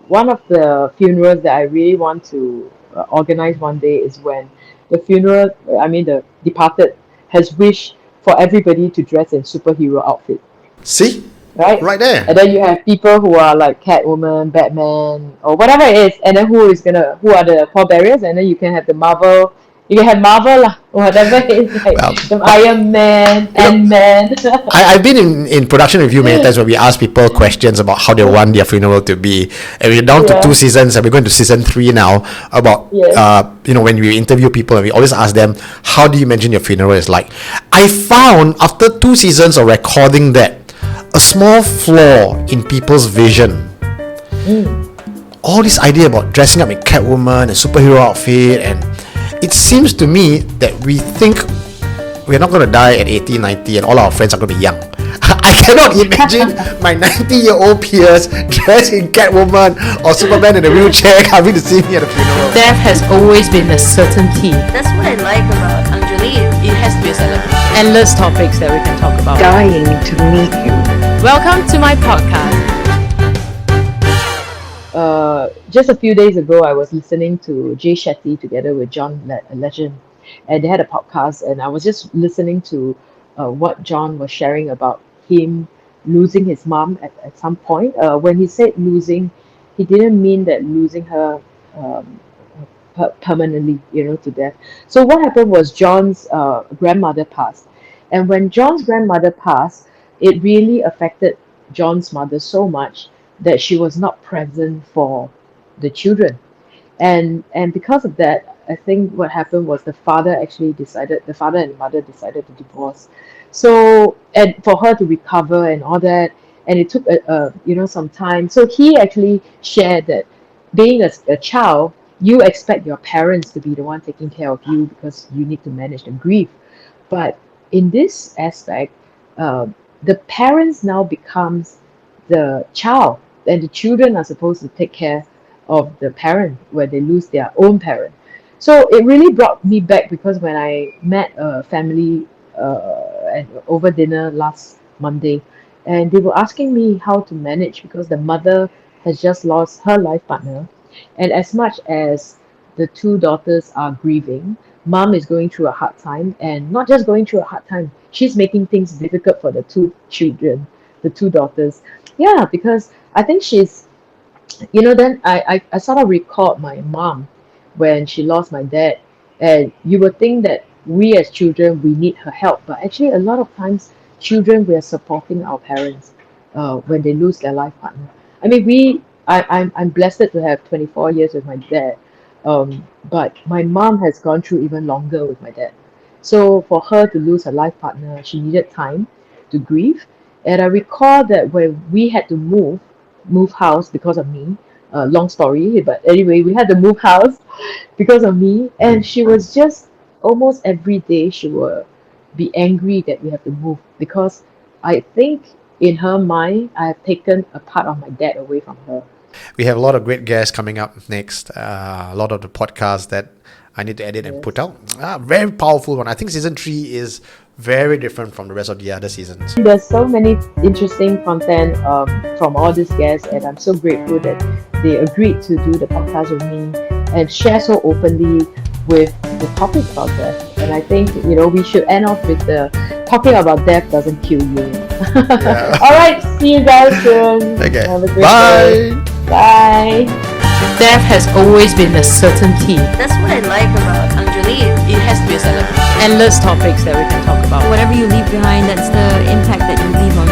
one of the funerals that I really want to organize one day is when the funeral, I mean the departed, has wished for everybody to dress in superhero outfit, See? right? Right there. And then you have people who are like Catwoman, Batman, or whatever it is, and then who are the pallbearers, and then you can have Marvel lah, whatever it is, like Well, some but Iron Man, you know, Ant-Man. I've been in production review many times where we ask people questions about how they want their funeral to be. And we're down to Yeah. 2 seasons and we're going to season 3 now about, Yes. when we interview people and we always ask them, how do you imagine your funeral is like? I found after 2 seasons of recording that, a small flaw in people's vision. All this idea about dressing up in Catwoman and superhero outfit, and it seems to me that we think we're not going to die at 80, 90 and all our friends are going to be young. I cannot imagine my 90-year-old peers dressed in Catwoman or Superman in a wheelchair coming to see me at a funeral. Death has always been a certainty. That's what I like about Angjolie. It has to be a celebration. Endless topics that we can talk about. Dying to meet you. Welcome to my podcast. Just a few days ago, I was listening to Jay Shetty together with John Legend, and they had a podcast, and I was just listening to what John was sharing about him losing his mom at some point. When he said losing, he didn't mean that losing her permanently, to death. So what happened was John's grandmother passed, and when John's grandmother passed, it really affected John's mother so much that she was not present for the children, and because of that, I think what happened was the father and the mother decided to divorce. So, and for her to recover and all that, and it took some time. So he actually shared that being a child, you expect your parents to be the one taking care of you because you need to manage the grief. But in this aspect, the parents now becomes the child, and the children are supposed to take care of the parent when they lose their own parent. So it really brought me back, because when I met a family over dinner last Monday, and they were asking me how to manage because the mother has just lost her life partner, and as much as the two daughters are grieving, mom is going through a hard time, and not just going through a hard time, she's making things difficult for the two children, the two daughters. Yeah, because I think she's, then I sort of recalled my mom when she lost my dad, and you would think that we as children, we need her help, but actually a lot of times children, we are supporting our parents when they lose their life partner. I mean, I'm blessed to have 24 years with my dad, but my mom has gone through even longer with my dad. So for her to lose her life partner, she needed time to grieve. And I recall that when we had to move house because of me, long story, but anyway, we had to move house because of me, and she was just almost every day she would be angry that we have to move, because I think in her mind I have taken a part of my dad away from her. We have a lot of great guests coming up next. A lot of the podcasts that I need to edit and put out. Very powerful one. I think season 3 is very different from the rest of the other seasons. There's so many interesting content from all these guests, and I'm so grateful that they agreed to do the podcast with me and share so openly with the topic about death. And I think, we should end off with the topic about death doesn't kill you. Yeah. All right, see you guys soon. Okay. Have a great Bye. day. Bye. Death has always been a certainty. That's what I like about Angjolie. It has to be a celebration. Endless topics that we can talk about. Whatever you leave behind, that's the impact that you leave on